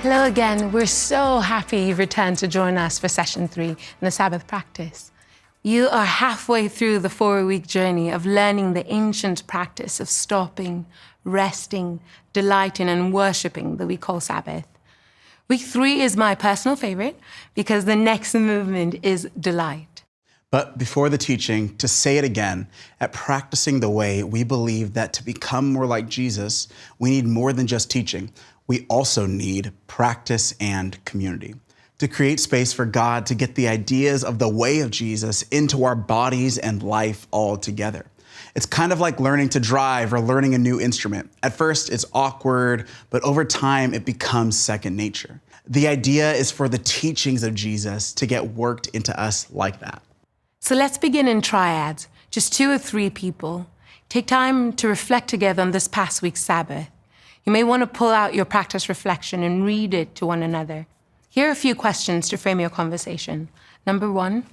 Hello again. We're so happy you've returned to join us for session 3 in the Sabbath practice. You are halfway through the 4-week journey of learning the ancient practice of stopping, resting, delighting, and worshiping that we call Sabbath. Week 3 is my personal favorite because the next movement is delight. But before the teaching, to say it again, at Practicing the Way, we believe that to become more like Jesus, we need more than just teaching. We also need practice and community to create space for God to get the ideas of the way of Jesus into our bodies and life all together. It's kind of like learning to drive or learning a new instrument. At first, it's awkward, but over time, it becomes second nature. The idea is for the teachings of Jesus to get worked into us like that. So let's begin in triads, just 2 or 3 people. Take time to reflect together on this past week's Sabbath. You may want to pull out your practice reflection and read it to one another. Here are a few questions to frame your conversation. Number 1,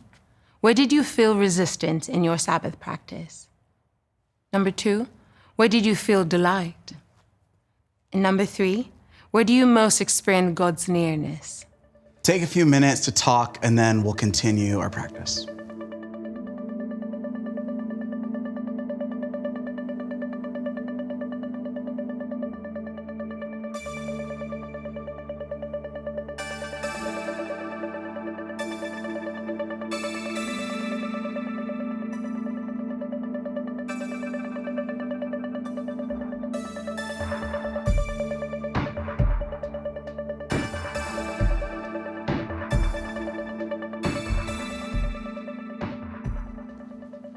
where did you feel resistance in your Sabbath practice? Number 2, where did you feel delight? And number 3, where do you most experience God's nearness? Take a few minutes to talk, and then we'll continue our practice.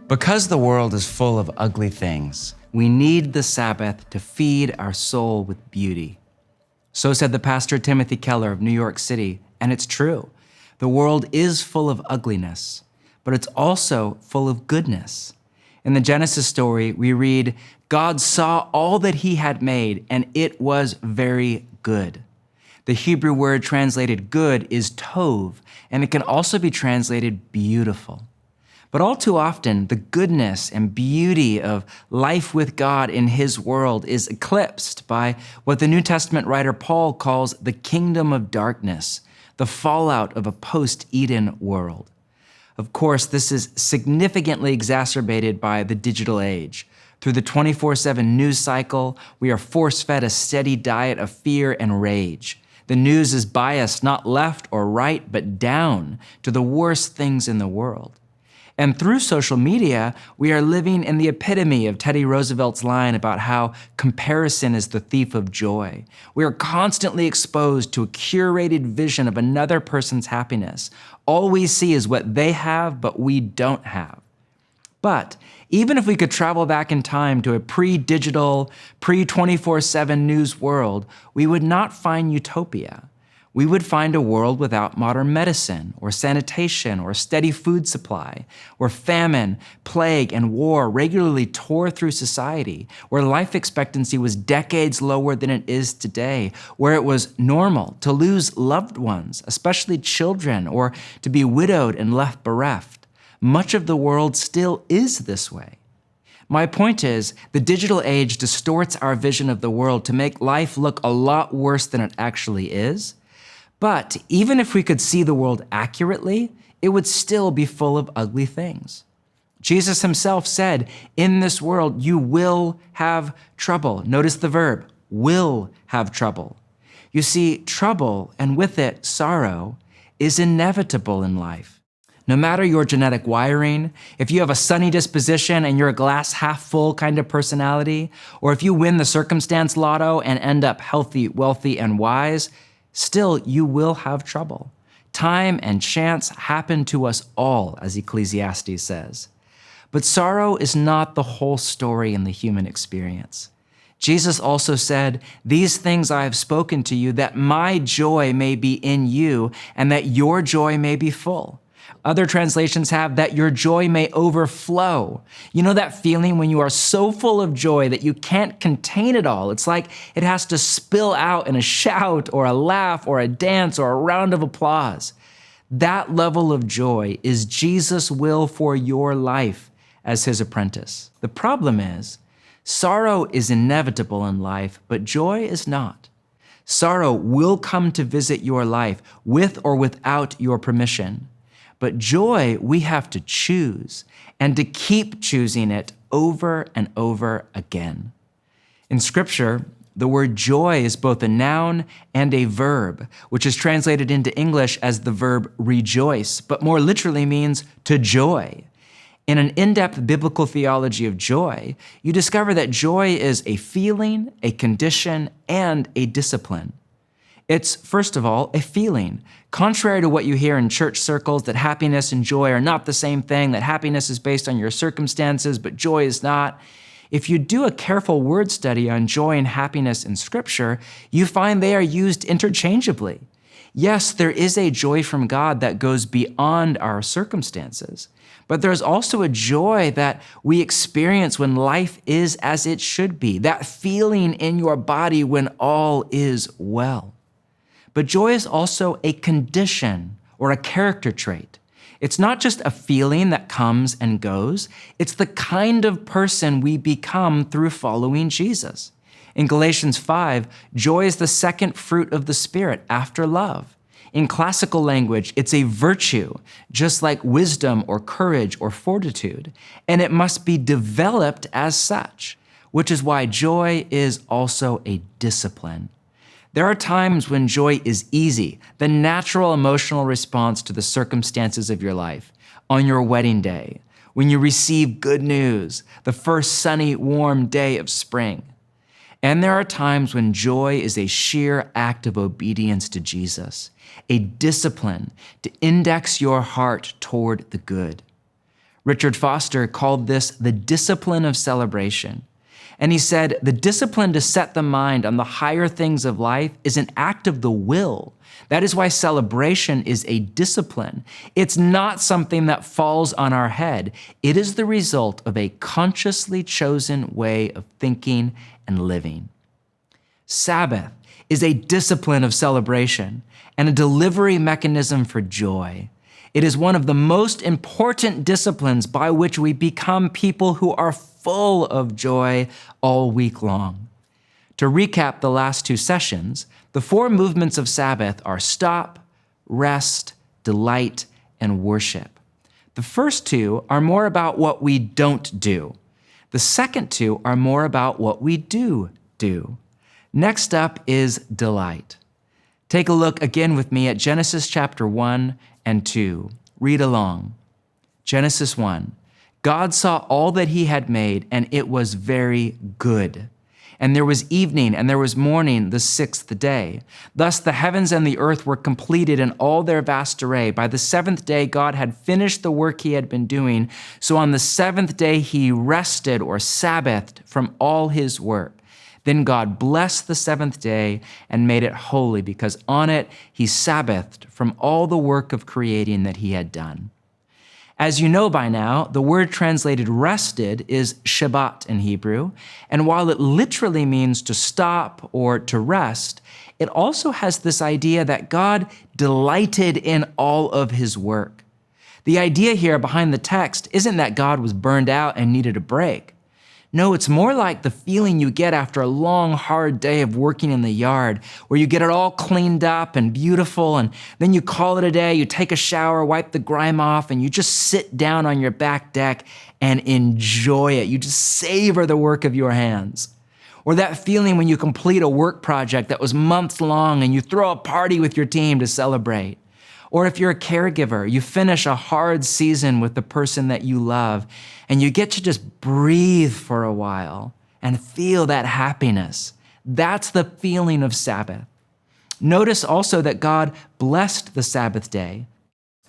Because the world is full of ugly things, we need the Sabbath to feed our soul with beauty. So said the pastor Timothy Keller of New York City, and it's true. The world is full of ugliness, but it's also full of goodness. In the Genesis story, we read, God saw all that he had made, and it was very good. The Hebrew word translated good is tov, and it can also be translated beautiful. But all too often, the goodness and beauty of life with God in his world is eclipsed by what the New Testament writer Paul calls the kingdom of darkness, the fallout of a post-Eden world. Of course, this is significantly exacerbated by the digital age. Through the 24/7 news cycle, we are force-fed a steady diet of fear and rage. The news is biased not left or right, but down to the worst things in the world. And through social media, we are living in the epitome of Teddy Roosevelt's line about how comparison is the thief of joy. We are constantly exposed to a curated vision of another person's happiness. All we see is what they have, but we don't have. But even if we could travel back in time to a pre-digital, pre-24/7 news world, we would not find utopia. We would find a world without modern medicine or sanitation or steady food supply, where famine, plague, and war regularly tore through society, where life expectancy was decades lower than it is today, where it was normal to lose loved ones, especially children, or to be widowed and left bereft. Much of the world still is this way. My point is, the digital age distorts our vision of the world to make life look a lot worse than it actually is. But even if we could see the world accurately, it would still be full of ugly things. Jesus himself said, in this world, you will have trouble. Notice the verb, will have trouble. You see, trouble, and with it, sorrow, is inevitable in life. No matter your genetic wiring, if you have a sunny disposition and you're a glass half full kind of personality, or if you win the circumstance lotto and end up healthy, wealthy, and wise, still, you will have trouble. Time and chance happen to us all, as Ecclesiastes says. But sorrow is not the whole story in the human experience. Jesus also said, these things I have spoken to you, that my joy may be in you, and that your joy may be full. Other translations have that your joy may overflow. You know that feeling when you are so full of joy that you can't contain it all? It's like it has to spill out in a shout or a laugh or a dance or a round of applause. That level of joy is Jesus' will for your life, as his apprentice. The problem is, sorrow is inevitable in life, but joy is not. Sorrow will come to visit your life with or without your permission. But joy, we have to choose and to keep choosing it over and over again. In Scripture, the word joy is both a noun and a verb, which is translated into English as the verb rejoice, but more literally means to joy. In an in-depth biblical theology of joy, you discover that joy is a feeling, a condition, and a discipline. It's, first of all, a feeling. Contrary to what you hear in church circles, that happiness and joy are not the same thing, that happiness is based on your circumstances, but joy is not. If you do a careful word study on joy and happiness in Scripture, you find they are used interchangeably. Yes, there is a joy from God that goes beyond our circumstances, but there's also a joy that we experience when life is as it should be, that feeling in your body when all is well. But joy is also a condition or a character trait. It's not just a feeling that comes and goes. It's the kind of person we become through following Jesus. In Galatians 5, joy is the second fruit of the Spirit after love. In classical language, it's a virtue, just like wisdom or courage or fortitude, and it must be developed as such, which is why joy is also a discipline. There are times when joy is easy, the natural emotional response to the circumstances of your life. On your wedding day, when you receive good news, the first sunny, warm day of spring. And there are times when joy is a sheer act of obedience to Jesus, a discipline to index your heart toward the good. Richard Foster called this the discipline of celebration. And he said, the discipline to set the mind on the higher things of life is an act of the will. That is why celebration is a discipline. It's not something that falls on our head. It is the result of a consciously chosen way of thinking and living. Sabbath is a discipline of celebration and a delivery mechanism for joy. It is one of the most important disciplines by which we become people who are full of joy all week long. To recap the last two sessions, the four movements of Sabbath are stop, rest, delight, and worship. The first two are more about what we don't do. The second two are more about what we do. Next up is delight. Take a look again with me at Genesis chapter 1 and 2. Read along. Genesis 1. God saw all that he had made, and it was very good. And there was evening, and there was morning the sixth day. Thus the heavens and the earth were completed in all their vast array. By the seventh day, God had finished the work he had been doing. So on the seventh day, he rested or Sabbathed from all his work. Then God blessed the seventh day and made it holy, because on it he Sabbathed from all the work of creating that he had done. As you know by now, the word translated rested is Shabbat in Hebrew, and while it literally means to stop or to rest, it also has this idea that God delighted in all of his work. The idea here behind the text isn't that God was burned out and needed a break. No, it's more like the feeling you get after a long, hard day of working in the yard, where you get it all cleaned up and beautiful, and then you call it a day, you take a shower, wipe the grime off, and you just sit down on your back deck and enjoy it. You just savor the work of your hands. Or that feeling when you complete a work project that was months long and you throw a party with your team to celebrate. Or if you're a caregiver, you finish a hard season with the person that you love, and you get to just breathe for a while and feel that happiness. That's the feeling of Sabbath. Notice also that God blessed the Sabbath day.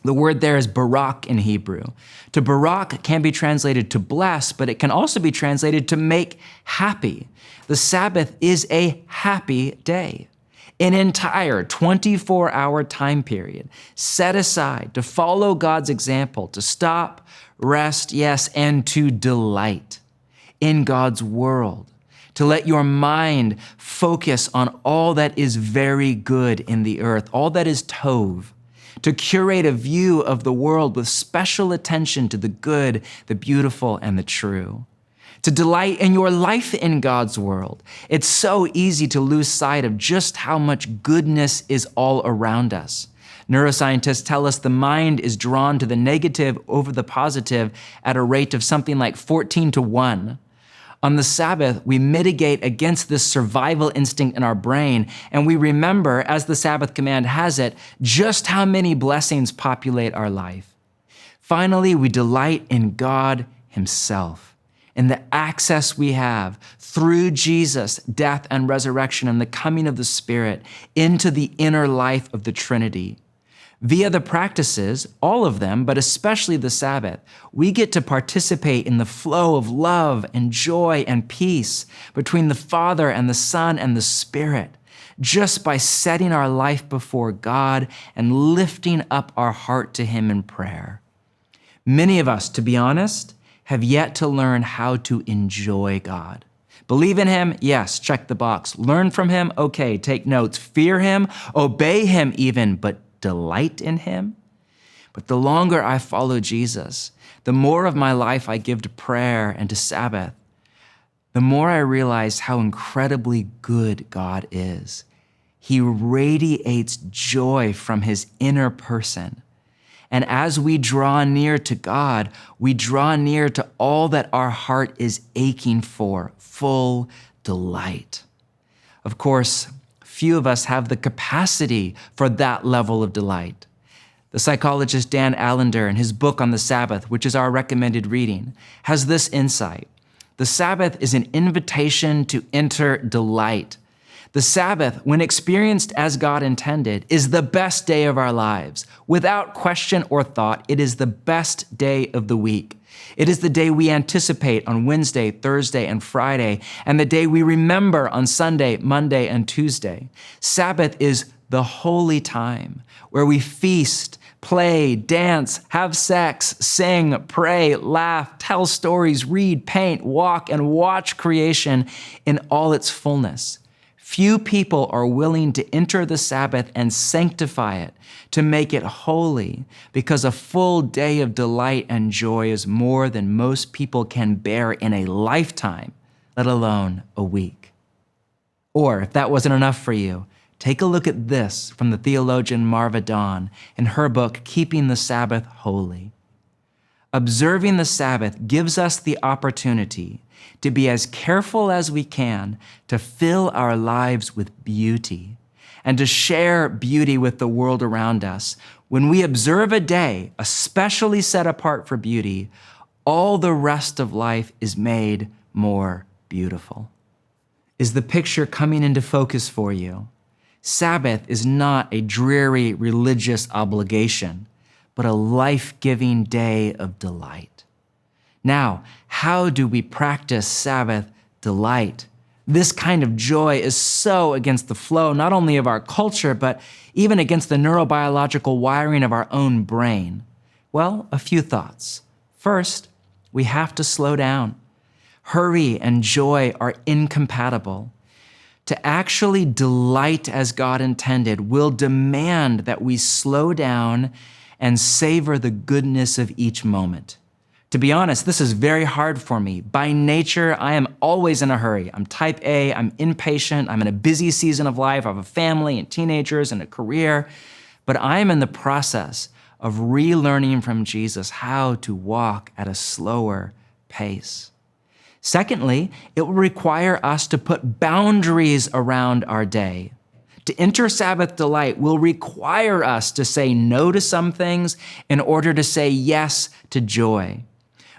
The word there is barak in Hebrew. To barak can be translated to bless, but it can also be translated to make happy. The Sabbath is a happy day. An entire 24-hour time period set aside to follow God's example, to stop, rest, yes, and to delight in God's world, to let your mind focus on all that is very good in the earth, all that is tov, to curate a view of the world with special attention to the good, the beautiful, and the true. To delight in your life in God's world. It's so easy to lose sight of just how much goodness is all around us. Neuroscientists tell us the mind is drawn to the negative over the positive at a rate of something like 14-1. On the Sabbath, we mitigate against this survival instinct in our brain, and we remember, as the Sabbath command has it, just how many blessings populate our life. Finally, we delight in God Himself, in the access we have through Jesus' death and resurrection and the coming of the Spirit into the inner life of the Trinity. Via the practices, all of them, but especially the Sabbath, we get to participate in the flow of love and joy and peace between the Father and the Son and the Spirit, just by setting our life before God and lifting up our heart to Him in prayer. Many of us, to be honest, have yet to learn how to enjoy God. Believe in Him? Yes, check the box. Learn from Him? Okay, take notes. Fear Him? Obey Him even, but delight in Him? But the longer I follow Jesus, the more of my life I give to prayer and to Sabbath, the more I realize how incredibly good God is. He radiates joy from His inner person. And as we draw near to God, we draw near to all that our heart is aching for, full delight. Of course, few of us have the capacity for that level of delight. The psychologist Dan Allender, in his book on the Sabbath, which is our recommended reading, has this insight. The Sabbath is an invitation to enter delight. The Sabbath, when experienced as God intended, is the best day of our lives. Without question or thought, it is the best day of the week. It is the day we anticipate on Wednesday, Thursday, and Friday, and the day we remember on Sunday, Monday, and Tuesday. Sabbath is the holy time where we feast, play, dance, have sex, sing, pray, laugh, tell stories, read, paint, walk, and watch creation in all its fullness. Few people are willing to enter the Sabbath and sanctify it, to make it holy, because a full day of delight and joy is more than most people can bear in a lifetime, let alone a week. Or, if that wasn't enough for you, take a look at this from the theologian Marva Dawn in her book, Keeping the Sabbath Holy. Observing the Sabbath gives us the opportunity to be as careful as we can to fill our lives with beauty and to share beauty with the world around us. When we observe a day, especially set apart for beauty, all the rest of life is made more beautiful. Is the picture coming into focus for you? Sabbath is not a dreary religious obligation, but a life-giving day of delight. Now, how do we practice Sabbath delight? This kind of joy is so against the flow, not only of our culture, but even against the neurobiological wiring of our own brain. Well, a few thoughts. First, we have to slow down. Hurry and joy are incompatible. To actually delight as God intended will demand that we slow down and savor the goodness of each moment. To be honest, this is very hard for me. By nature, I am always in a hurry. I'm type A, I'm impatient, I'm in a busy season of life, I have a family and teenagers and a career, but I am in the process of relearning from Jesus how to walk at a slower pace. Secondly, it will require us to put boundaries around our day. To enter Sabbath delight will require us to say no to some things in order to say yes to joy.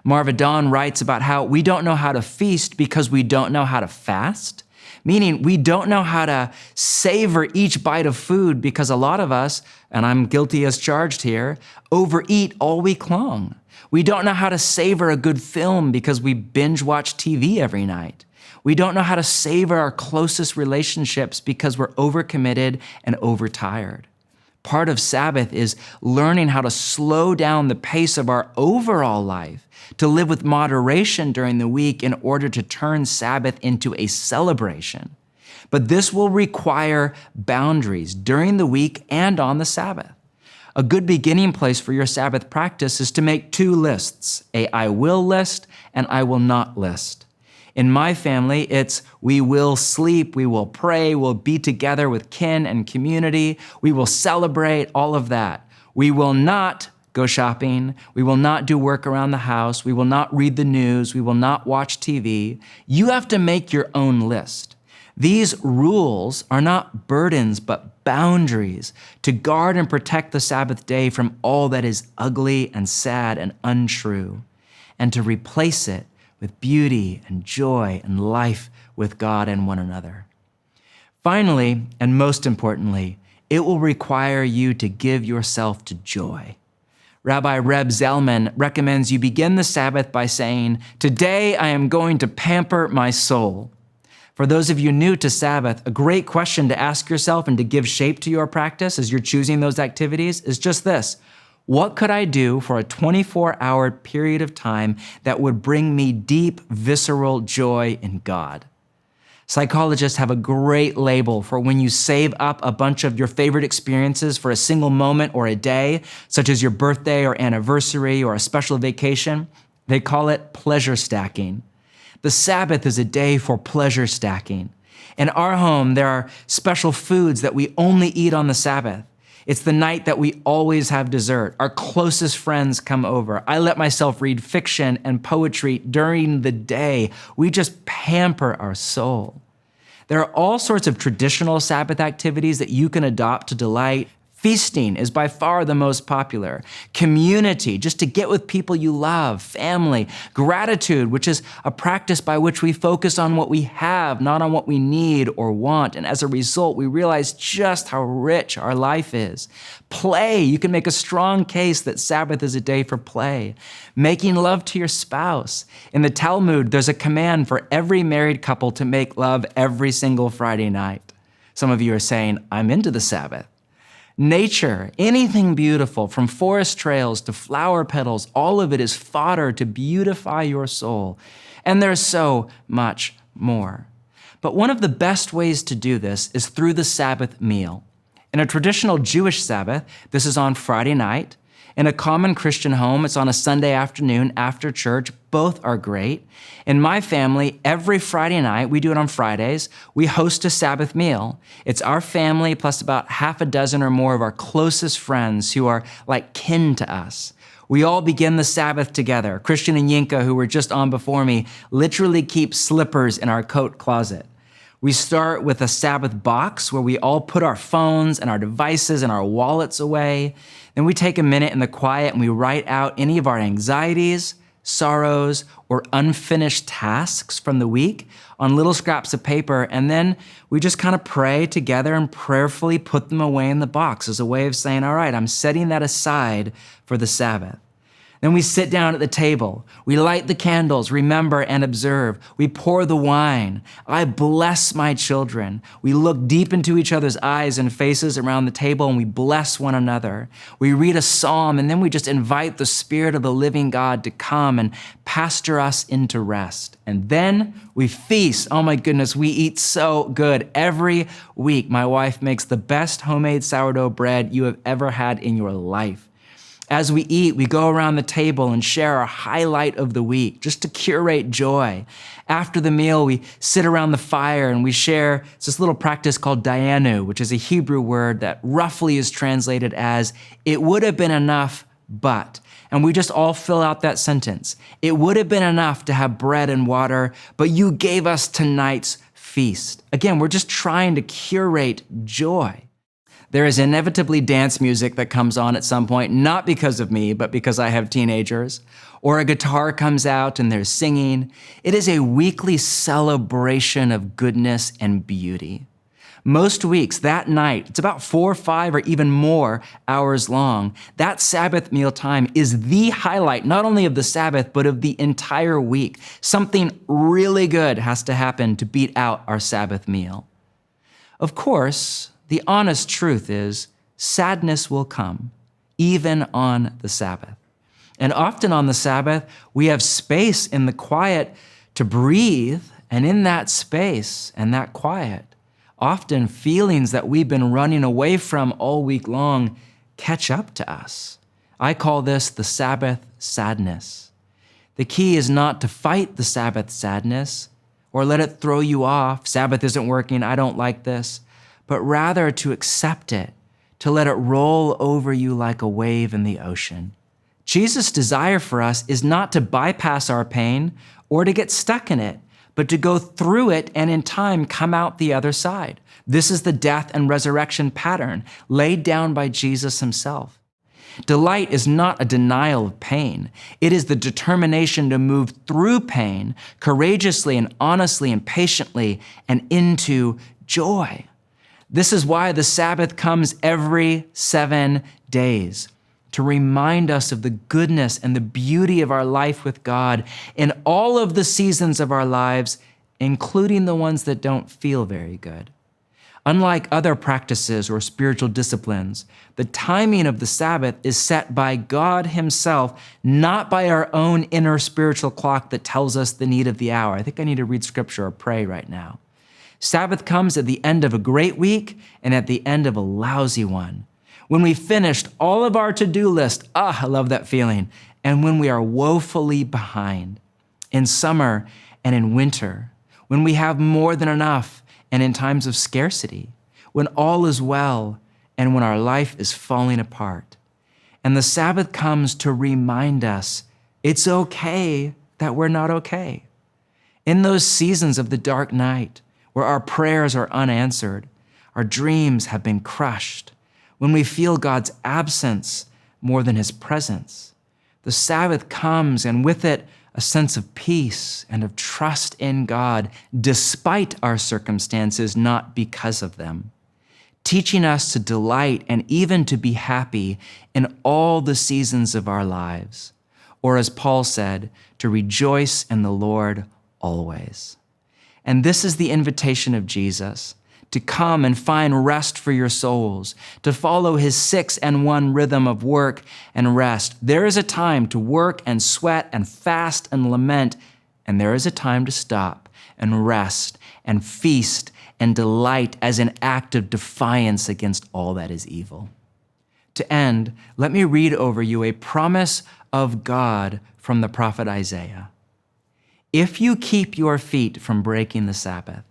Marva Dawn writes about how we don't know how to feast because we don't know how to fast, meaning we don't know how to savor each bite of food because a lot of us, and I'm guilty as charged here, overeat all week long. We don't know how to savor a good film because we binge watch TV every night. We don't know how to savor our closest relationships because we're overcommitted and overtired. Part of Sabbath is learning how to slow down the pace of our overall life, to live with moderation during the week in order to turn Sabbath into a celebration. But this will require boundaries during the week and on the Sabbath. A good beginning place for your Sabbath practice is to make 2 lists, a I will list and I will not list. In my family, it's we will sleep, we will pray, we'll be together with kin and community, we will celebrate, all of that. We will not go shopping, we will not do work around the house, we will not read the news, we will not watch TV. You have to make your own list. These rules are not burdens, but boundaries to guard and protect the Sabbath day from all that is ugly and sad and untrue, and to replace it with beauty and joy and life with God and one another. Finally, and most importantly, it will require you to give yourself to joy. Rabbi Reb Zellman recommends you begin the Sabbath by saying, "Today I am going to pamper my soul." For those of you new to Sabbath, a great question to ask yourself and to give shape to your practice as you're choosing those activities is just this: what could I do for a 24-hour period of time that would bring me deep, visceral joy in God? Psychologists have a great label for when you save up a bunch of your favorite experiences for a single moment or a day, such as your birthday or anniversary or a special vacation. They call it pleasure stacking. The Sabbath is a day for pleasure stacking. In our home, there are special foods that we only eat on the Sabbath. It's the night that we always have dessert. Our closest friends come over. I let myself read fiction and poetry during the day. We just pamper our soul. There are all sorts of traditional Sabbath activities that you can adopt to delight. Feasting is by far the most popular. Community, just to get with people you love. Family. Gratitude, which is a practice by which we focus on what we have, not on what we need or want. And as a result, we realize just how rich our life is. Play. You can make a strong case that Sabbath is a day for play. Making love to your spouse. In the Talmud, there's a command for every married couple to make love every single Friday night. Some of you are saying, I'm into the Sabbath. Nature, anything beautiful, from forest trails to flower petals, all of it is fodder to beautify your soul. And there's so much more. But one of the best ways to do this is through the Sabbath meal. In a traditional Jewish Sabbath, this is on Friday night. In a common Christian home, it's on a Sunday afternoon after church. Both are great. In my family, every Friday night, we do it on Fridays, we host a Sabbath meal. It's our family plus about half a dozen or more of our closest friends who are like kin to us. We all begin the Sabbath together. Christian and Yinka, who were just on before me, literally keep slippers in our coat closet. We start with a Sabbath box where we all put our phones and our devices and our wallets away. Then we take a minute in the quiet and we write out any of our anxieties, sorrows, or unfinished tasks from the week on little scraps of paper. And then we just kind of pray together and prayerfully put them away in the box as a way of saying, all right, I'm setting that aside for the Sabbath. Then we sit down at the table. We light the candles, remember and observe. We pour the wine. I bless my children. We look deep into each other's eyes and faces around the table and we bless one another. We read a psalm and then we just invite the Spirit of the living God to come and pastor us into rest. And then we feast. Oh my goodness, we eat so good. Every week, my wife makes the best homemade sourdough bread you have ever had in your life. As we eat, we go around the table and share our highlight of the week, just to curate joy. After the meal, we sit around the fire and we share this little practice called dayenu, which is a Hebrew word that roughly is translated as, it would have been enough, but. And we just all fill out that sentence. It would have been enough to have bread and water, but you gave us tonight's feast. Again, we're just trying to curate joy. There is inevitably dance music that comes on at some point, not because of me, but because I have teenagers. Or a guitar comes out and there's singing. It is a weekly celebration of goodness and beauty. Most weeks, that night, it's about 4, 5, or even more hours long. That Sabbath meal time is the highlight, not only of the Sabbath, but of the entire week. Something really good has to happen to beat out our Sabbath meal. Of course, the honest truth is, sadness will come, even on the Sabbath. And often on the Sabbath, we have space in the quiet to breathe, and in that space and that quiet, often feelings that we've been running away from all week long catch up to us. I call this the Sabbath sadness. The key is not to fight the Sabbath sadness or let it throw you off. Sabbath isn't working, I don't like this, but rather to accept it, to let it roll over you like a wave in the ocean. Jesus' desire for us is not to bypass our pain or to get stuck in it, but to go through it and in time come out the other side. This is the death and resurrection pattern laid down by Jesus himself. Delight is not a denial of pain. It is the determination to move through pain courageously and honestly and patiently and into joy. This is why the Sabbath comes every 7 days, to remind us of the goodness and the beauty of our life with God in all of the seasons of our lives, including the ones that don't feel very good. Unlike other practices or spiritual disciplines, the timing of the Sabbath is set by God himself, not by our own inner spiritual clock that tells us the need of the hour. I think I need to read scripture or pray right now. Sabbath comes at the end of a great week and at the end of a lousy one. When we finished all of our to-do list, I love that feeling, and when we are woefully behind. In summer and in winter, when we have more than enough, and in times of scarcity, when all is well and when our life is falling apart. And the Sabbath comes to remind us it's okay that we're not okay. In those seasons of the dark night where our prayers are unanswered, our dreams have been crushed, when we feel God's absence more than his presence, the Sabbath comes and with it a sense of peace and of trust in God despite our circumstances, not because of them, teaching us to delight and even to be happy in all the seasons of our lives, or as Paul said, to rejoice in the Lord always. And this is the invitation of Jesus, to come and find rest for your souls, to follow his 6-1 rhythm of work and rest. There is a time to work and sweat and fast and lament, and there is a time to stop and rest and feast and delight as an act of defiance against all that is evil. To end, let me read over you a promise of God from the prophet Isaiah. If you keep your feet from breaking the Sabbath,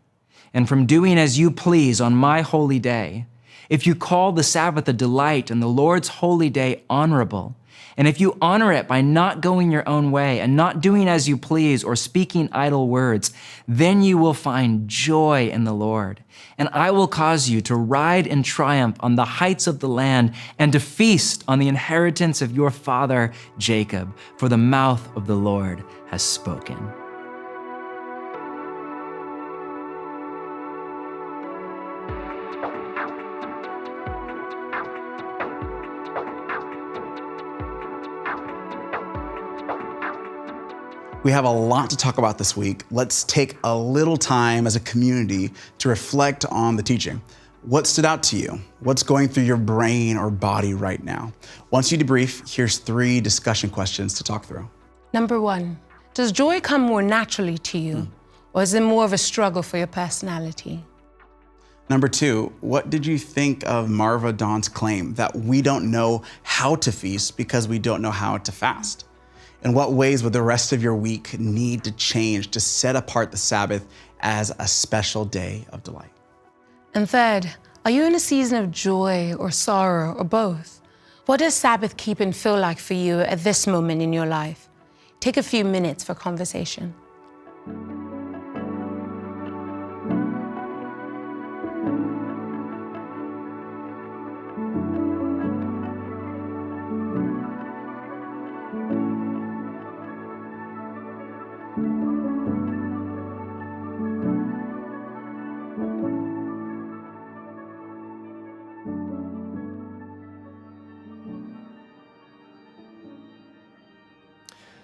and from doing as you please on my holy day, if you call the Sabbath a delight and the Lord's holy day honorable, and if you honor it by not going your own way and not doing as you please or speaking idle words, then you will find joy in the Lord. And I will cause you to ride in triumph on the heights of the land and to feast on the inheritance of your father Jacob, for the mouth of the Lord has spoken. We have a lot to talk about this week. Let's take a little time as a community to reflect on the teaching. What stood out to you? What's going through your brain or body right now? Once you debrief, here's 3 discussion questions to talk through. Number 1, does joy come more naturally to you, or is it more of a struggle for your personality? Number 2, what did you think of Marva Dawn's claim that we don't know how to feast because we don't know how to fast? In what ways would the rest of your week need to change to set apart the Sabbath as a special day of delight? And third, are you in a season of joy or sorrow or both? What does Sabbath keeping feel like for you at this moment in your life? Take a few minutes for conversation.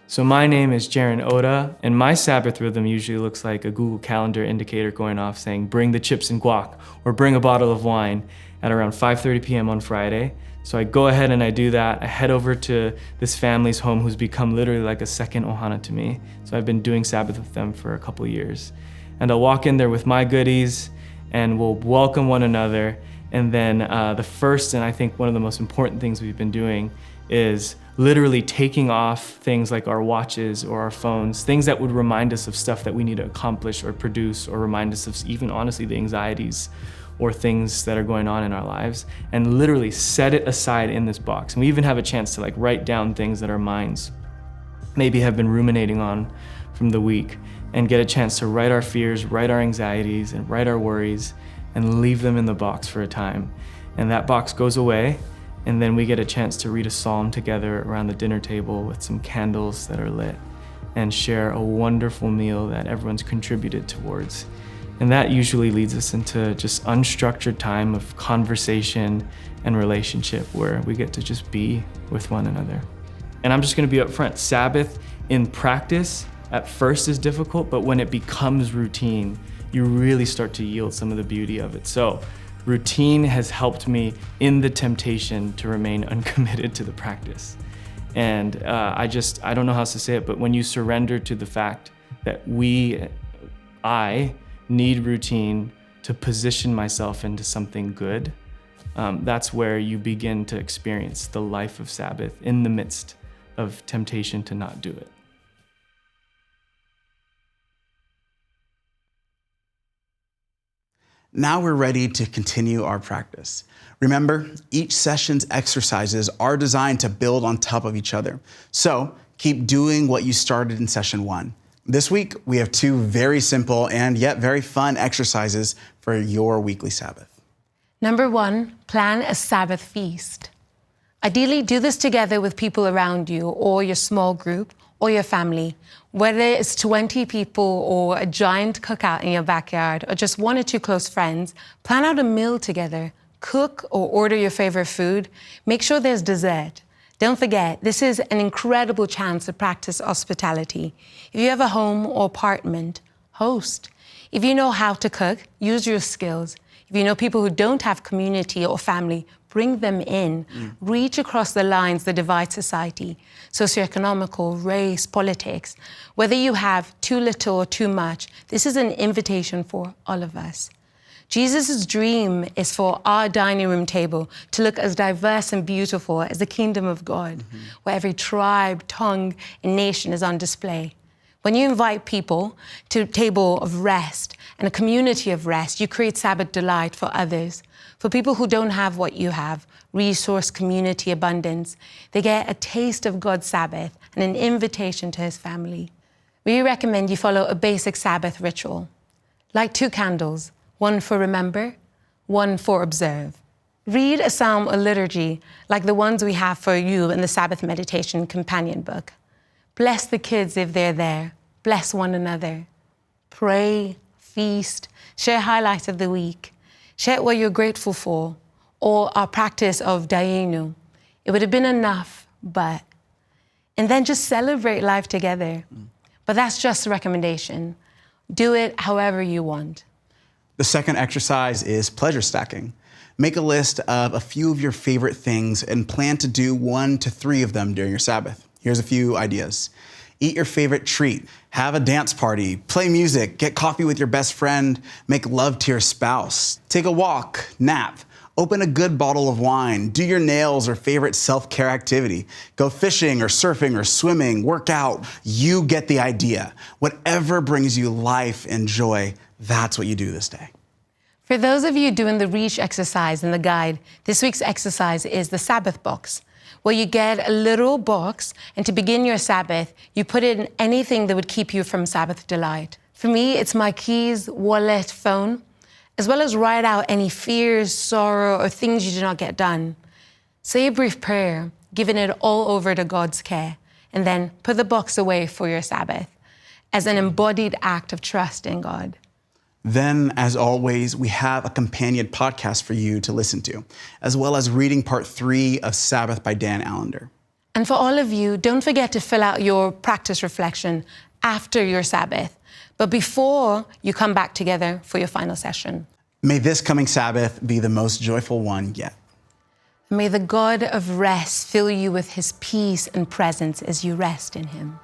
So my name is Jaron Oda, and my Sabbath rhythm usually looks like a Google Calendar indicator going off saying, bring the chips and guac, or bring a bottle of wine at around 5:30 p.m. on Friday. So I go ahead and I do that. I head over to this family's home who's become literally like a second Ohana to me. So I've been doing Sabbath with them for a couple years. And I'll walk in there with my goodies, and we'll welcome one another. And then the first, and I think one of the most important things we've been doing, is literally taking off things like our watches or our phones, things that would remind us of stuff that we need to accomplish or produce, or remind us of even honestly the anxieties or things that are going on in our lives, and literally set it aside in this box. And we even have a chance to like write down things that our minds maybe have been ruminating on from the week, and get a chance to write our fears, write our anxieties, and write our worries, and leave them in the box for a time. And that box goes away, and then we get a chance to read a psalm together around the dinner table with some candles that are lit, and share a wonderful meal that everyone's contributed towards. And that usually leads us into just unstructured time of conversation and relationship, where we get to just be with one another. And I'm just gonna be upfront, Sabbath in practice at first is difficult, but when it becomes routine, you really start to yield some of the beauty of it. So routine has helped me in the temptation to remain uncommitted to the practice. And I don't know how else to say it, but when you surrender to the fact that I need routine to position myself into something good, that's where you begin to experience the life of Sabbath in the midst of temptation to not do it. Now we're ready to continue our practice. Remember, each session's exercises are designed to build on top of each other. So keep doing what you started in session 1. This week, we have 2 very simple and yet very fun exercises for your weekly Sabbath. Number 1, plan a Sabbath feast. Ideally, do this together with people around you, or your small group, or your family. Whether it's 20 people or a giant cookout in your backyard, or just 1 or 2 close friends, plan out a meal together. Cook or order your favorite food. Make sure there's dessert. Don't forget, this is an incredible chance to practice hospitality. If you have a home or apartment, host. If you know how to cook, use your skills. If you know people who don't have community or family, bring them in. Reach across the lines that divide society, socioeconomical, race, politics. Whether you have too little or too much, this is an invitation for all of us. Jesus' dream is for our dining room table to look as diverse and beautiful as the kingdom of God, where every tribe, tongue, and nation is on display. When you invite people to a table of rest and a community of rest, you create Sabbath delight for others. For people who don't have what you have, resource, community, abundance, they get a taste of God's Sabbath and an invitation to his family. We recommend you follow a basic Sabbath ritual. Light 2 candles, 1 for remember, 1 for observe. Read a psalm or liturgy like the ones we have for you in the Sabbath Meditation Companion Book. Bless the kids if they're there. Bless one another. Pray, feast, share highlights of the week. Share what you're grateful for, or our practice of Dayenu. It would have been enough, but. And then just celebrate life together. But that's just a recommendation. Do it however you want. The second exercise is pleasure stacking. Make a list of a few of your favorite things and plan to do 1 to 3 of them during your Sabbath. Here's a few ideas. Eat your favorite treat, have a dance party, play music, get coffee with your best friend, make love to your spouse, take a walk, nap, open a good bottle of wine, do your nails or favorite self-care activity, go fishing or surfing or swimming, work out. You get the idea. Whatever brings you life and joy, that's what you do this day. For those of you doing the reach exercise in the guide, this week's exercise is the Sabbath box, where you get a little box, and to begin your Sabbath, you put in anything that would keep you from Sabbath delight. For me, it's my keys, wallet, phone, as well as write out any fears, sorrow, or things you did not get done. Say a brief prayer, giving it all over to God's care, and then put the box away for your Sabbath as an embodied act of trust in God. Then, as always, we have a companion podcast for you to listen to, as well as reading part 3 of Sabbath by Dan Allender. And for all of you, don't forget to fill out your practice reflection after your Sabbath, but before you come back together for your final session. May this coming Sabbath be the most joyful one yet. May the God of rest fill you with his peace and presence as you rest in him.